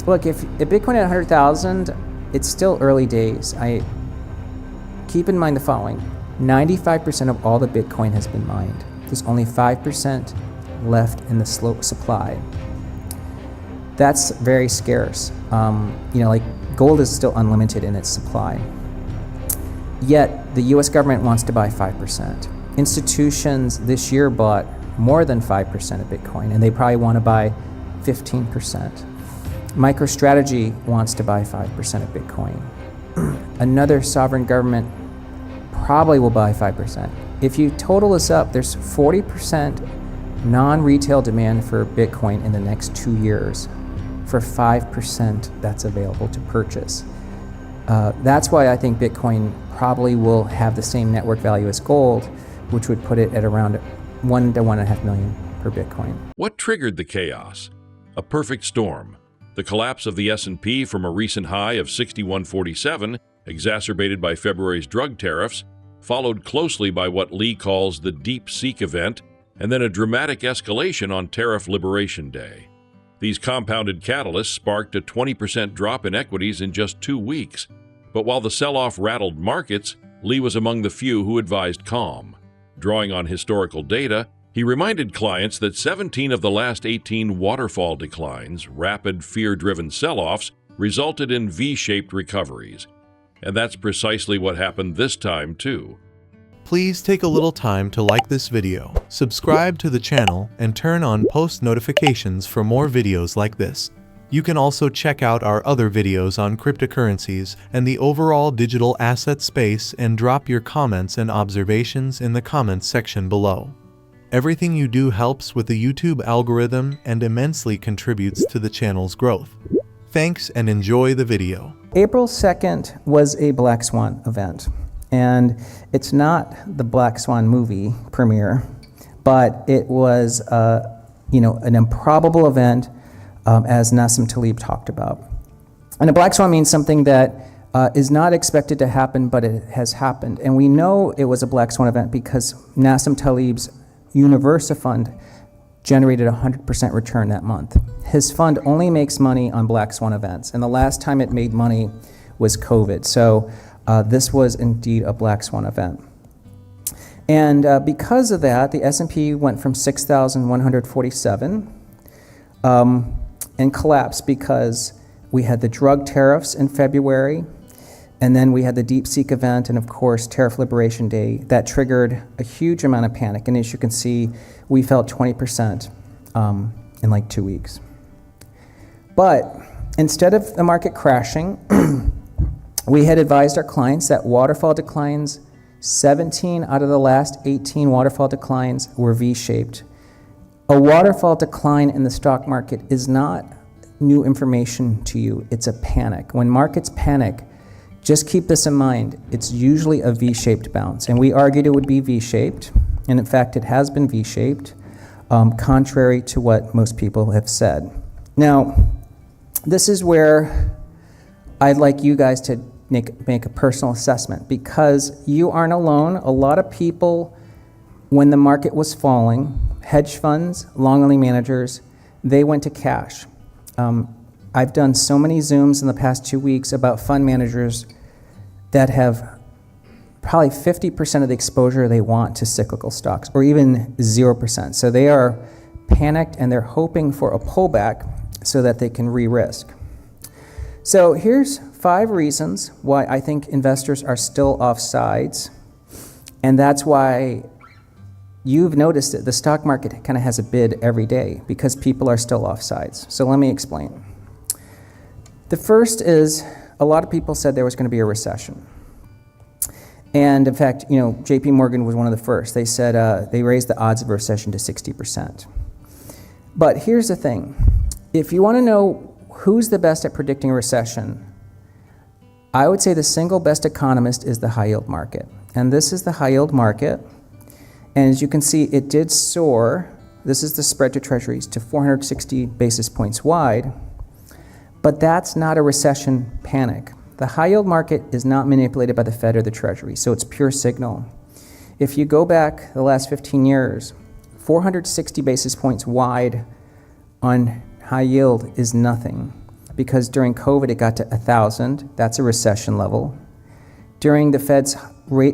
Look, if Bitcoin at 100,000, it's still early days. I keep in mind the following: 95% of all the Bitcoin has been mined. There's only 5% left in the supply. That's very scarce. Like gold is still unlimited in its supply. Yet the US government wants to buy 5%. Institutions this year bought more than 5% of Bitcoin, and they probably want to buy 15%. MicroStrategy wants to buy 5% of Bitcoin. Another sovereign government probably will buy 5%. If you total this up, there's 40% non-retail demand for Bitcoin in the next 2 years for 5% that's available to purchase. That's why I think Bitcoin probably will have the same network value as gold, which would put it at around 1 to 1.5 million per Bitcoin. What triggered the chaos? A perfect storm. The collapse of the S&P from a recent high of 6147, exacerbated by February's drug tariffs, followed closely by what Lee calls the DeepSeek event, and then a dramatic escalation on Tariff Liberation Day. These compounded catalysts sparked a 20% drop in equities in just 2 weeks. But while the sell-off rattled markets, Lee was among the few who advised calm. Drawing on historical data, he reminded clients that 17 of the last 18 waterfall declines, rapid fear-driven sell-offs, resulted in V-shaped recoveries. And that's precisely what happened this time, too. Please take a little time to like this video, subscribe to the channel, and turn on post notifications for more videos like this. You can also check out our other videos on cryptocurrencies and the overall digital asset space and drop your comments and observations in the comments section below. Everything you do helps with the YouTube algorithm and immensely contributes to the channel's growth. Thanks and enjoy the video. April 2nd was a Black Swan event. And it's not the Black Swan movie premiere, but it was an improbable event, as Nassim Taleb talked about. And a Black Swan means something that is not expected to happen, but it has happened. And we know it was a Black Swan event because Nassim Taleb's Universa fund generated 100% return that month. His fund only makes money on Black Swan events, and the last time it made money was COVID. So this was indeed a Black Swan event. And because of that, the S&P went from 6,147 and collapsed because we had the drug tariffs in February, and then we had the DeepSeek event, and of course, Tariff Liberation Day. That triggered a huge amount of panic. And as you can see, we fell 20% in like 2 weeks. But instead of the market crashing, we had advised our clients that waterfall declines, 17 out of the last 18 waterfall declines were V-shaped. A waterfall decline in the stock market is not new information to you, it's a panic. When markets panic, just keep this in mind, it's usually a V-shaped bounce. And we argued it would be V-shaped, and in fact it has been V-shaped, contrary to what most people have said. Now, this is where I'd like you guys to make a personal assessment, because you aren't alone. A lot of people, when the market was falling, hedge funds, long-only managers, they went to cash. I've done so many Zooms in the past 2 weeks about fund managers that have probably 50% of the exposure they want to cyclical stocks, or even 0%. So they are panicked and they're hoping for a pullback so that they can re-risk. So here's 5 reasons why I think investors are still off sides, and that's why you've noticed it. The stock market kind of has a bid every day because people are still off sides. So let me explain. The first is, a lot of people said there was going to be a recession. And in fact, JP Morgan was one of the first. They said they raised the odds of a recession to 60%. But here's the thing. If you want to know who's the best at predicting a recession, I would say the single best economist is the high yield market. And this is the high yield market. And as you can see, it did soar. This is the spread to treasuries to 460 basis points wide. But that's not a recession panic. The high yield market is not manipulated by the Fed or the Treasury, so it's pure signal. If you go back the last 15 years, 460 basis points wide on high yield is nothing. because during COVID it got to 1,000. That's a recession level. During the Fed's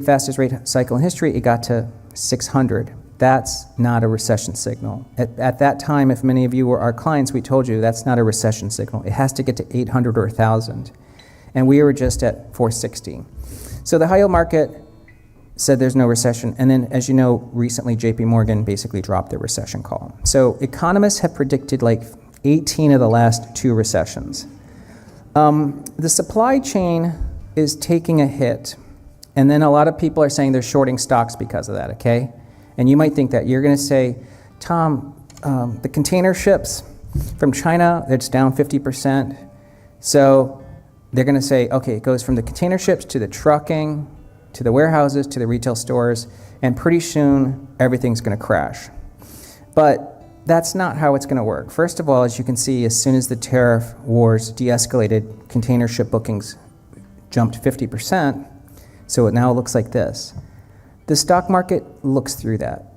fastest rate cycle in history, it got to 600. That's not a recession signal. At that time, if many of you were our clients, we told you that's not a recession signal. It has to get to 800 or 1,000. And we were just at 460. So the high yield market said there's no recession. And then, as you know, recently JP Morgan basically dropped their recession call. So economists have predicted like 18 of the last 2 recessions. The supply chain is taking a hit. And then a lot of people are saying they're shorting stocks because of that, okay? And you might think that. You're going to say, Tom, the container ships from China, it's down 50%. So they're going to say, okay, it goes from the container ships to the trucking, to the warehouses, to the retail stores, and pretty soon everything's going to crash. But that's not how it's going to work. First of all, as you can see, as soon as the tariff wars de-escalated, container ship bookings jumped 50%. So it now looks like this. The stock market looks through that.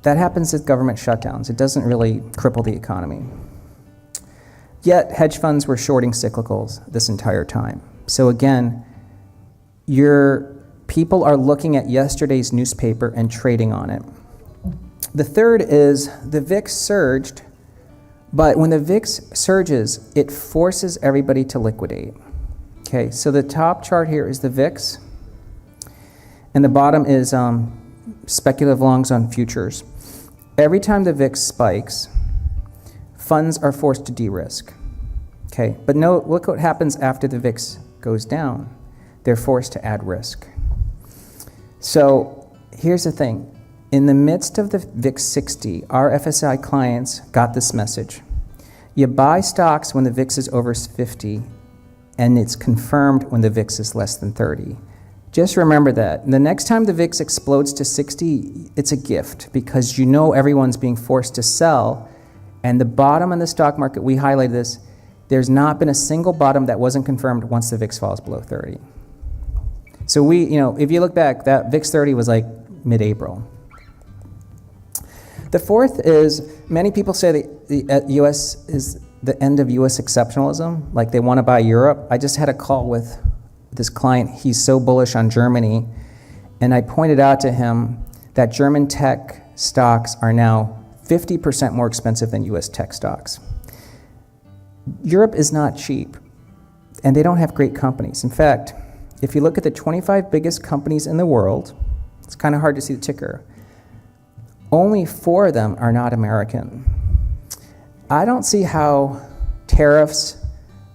That happens with government shutdowns. It doesn't really cripple the economy. Yet hedge funds were shorting cyclicals this entire time. So again, your people are looking at yesterday's newspaper and trading on it. The third is the VIX surged, but when the VIX surges, it forces everybody to liquidate. Okay, so the top chart here is the VIX, and the bottom is speculative longs on futures. Every time the VIX spikes, funds are forced to de-risk. Okay, but look what happens after the VIX goes down. They're forced to add risk. So here's the thing. In the midst of the VIX 60, our FSI clients got this message. You buy stocks when the VIX is over 50, and it's confirmed when the VIX is less than 30. Just remember that. The next time the VIX explodes to 60, it's a gift because you know everyone's being forced to sell. And the bottom in the stock market, we highlighted this, there's not been a single bottom that wasn't confirmed once the VIX falls below 30. So if you look back, that VIX 30 was like mid-April. The fourth is, many people say the U.S. is the end of U.S. exceptionalism, like they want to buy Europe. I just had a call with this client. He's so bullish on Germany, and I pointed out to him that German tech stocks are now 50% more expensive than U.S. tech stocks. Europe is not cheap, and they don't have great companies. In fact, if you look at the 25 biggest companies in the world, it's kind of hard to see the ticker. Only 4 of them are not American. I don't see how tariffs,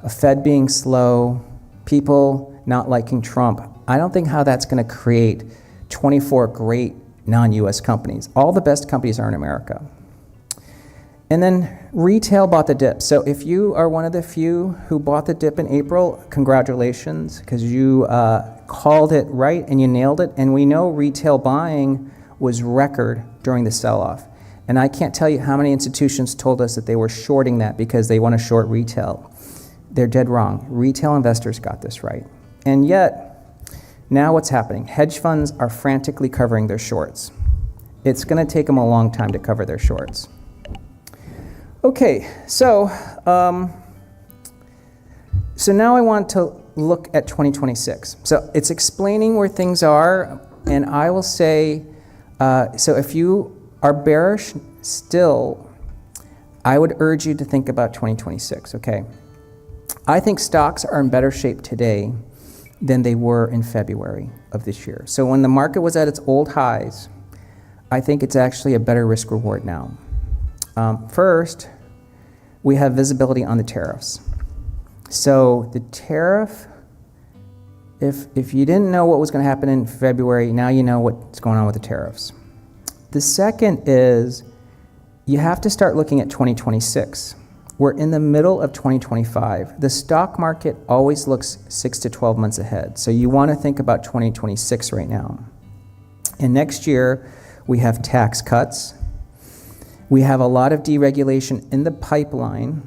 a Fed being slow, people not liking Trump, I don't think how that's going to create 24 great non-US companies. All the best companies are in America. And then retail bought the dip. So if you are one of the few who bought the dip in April, congratulations, because you called it right and you nailed it. And we know retail buying was record during the sell-off. And I can't tell you how many institutions told us that they were shorting that because they want to short retail. They're dead wrong. Retail investors got this right. And yet, now what's happening? Hedge funds are frantically covering their shorts. It's going to take them a long time to cover their shorts. Okay, so now I want to look at 2026. So it's explaining where things are, and I will say, so if you are bearish still, I would urge you to think about 2026, okay? I think stocks are in better shape today than they were in February of this year. So when the market was at its old highs, I think it's actually a better risk reward now. First, we have visibility on the tariffs. So the tariff, if you didn't know what was going to happen in February, now you know what's going on with the tariffs. The second is you have to start looking at 2026. We're in the middle of 2025. The stock market always looks 6 to 12 months ahead. So you want to think about 2026 right now. And next year, we have tax cuts. We have a lot of deregulation in the pipeline.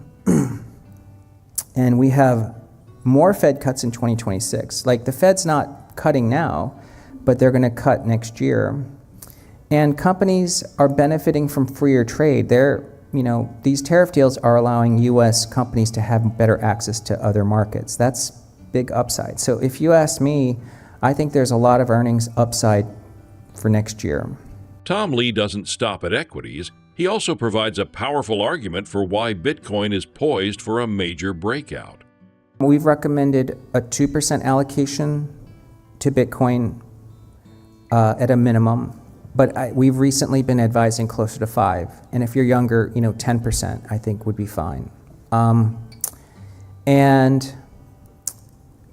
And we have more Fed cuts in 2026. Like the Fed's not cutting now, but they're going to cut next year. And companies are benefiting from freer trade. They're these tariff deals are allowing U.S. companies to have better access to other markets. That's big upside. So if you ask me, I think there's a lot of earnings upside for next year. Tom Lee doesn't stop at equities. He also provides a powerful argument for why Bitcoin is poised for a major breakout. We've recommended a 2% allocation to Bitcoin at a minimum, but we've recently been advising closer to 5%. And if you're younger, 10% I think would be fine. And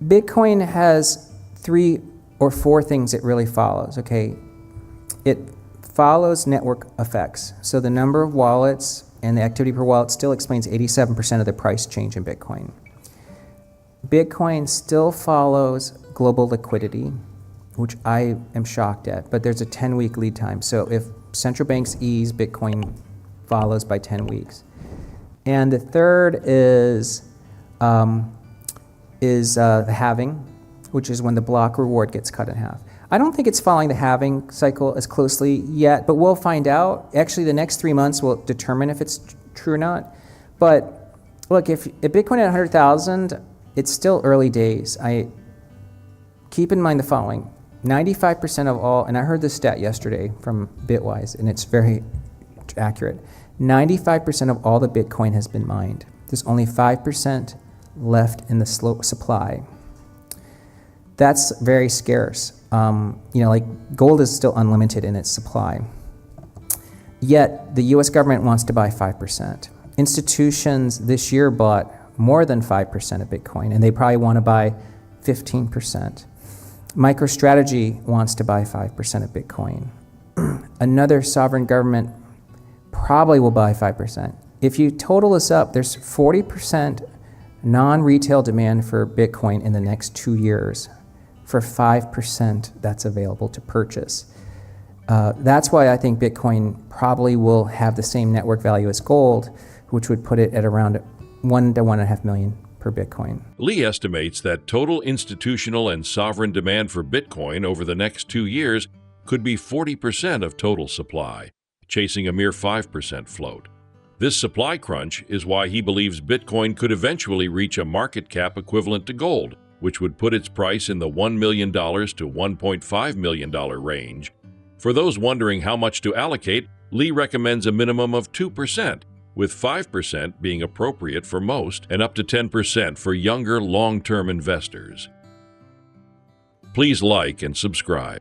Bitcoin has 3 or 4 things it really follows, okay? It follows network effects. So the number of wallets and the activity per wallet still explains 87% of the price change in Bitcoin. Bitcoin still follows global liquidity, which I am shocked at, but there's a 10-week lead time. So if central banks ease, Bitcoin follows by 10 weeks. And the third is the halving, which is when the block reward gets cut in half. I don't think it's following the halving cycle as closely yet, but we'll find out. Actually, the next 3 months will determine if it's true or not. But look, if Bitcoin at 100,000, it's still early days. Keep in mind the following: 95% of all, and I heard this stat yesterday from Bitwise, and it's very accurate. 95% of all the Bitcoin has been mined. There's only 5% left in the supply. That's very scarce. Like gold is still unlimited in its supply. Yet the US government wants to buy 5%. Institutions this year bought more than 5% of Bitcoin, and they probably want to buy 15%. MicroStrategy wants to buy 5% of Bitcoin. Another sovereign government probably will buy 5%. If you total this up, there's 40% non-retail demand for Bitcoin in the next 2 years for 5% that's available to purchase. That's why I think Bitcoin probably will have the same network value as gold, which would put it at around 1 to 1.5 million per Bitcoin. Lee estimates that total institutional and sovereign demand for Bitcoin over the next 2 years could be 40% of total supply, chasing a mere 5% float. This supply crunch is why he believes Bitcoin could eventually reach a market cap equivalent to gold, which would put its price in the $1 million to $1.5 million range. For those wondering how much to allocate, Lee recommends a minimum of 2%, with 5% being appropriate for most and up to 10% for younger long-term investors. Please like and subscribe.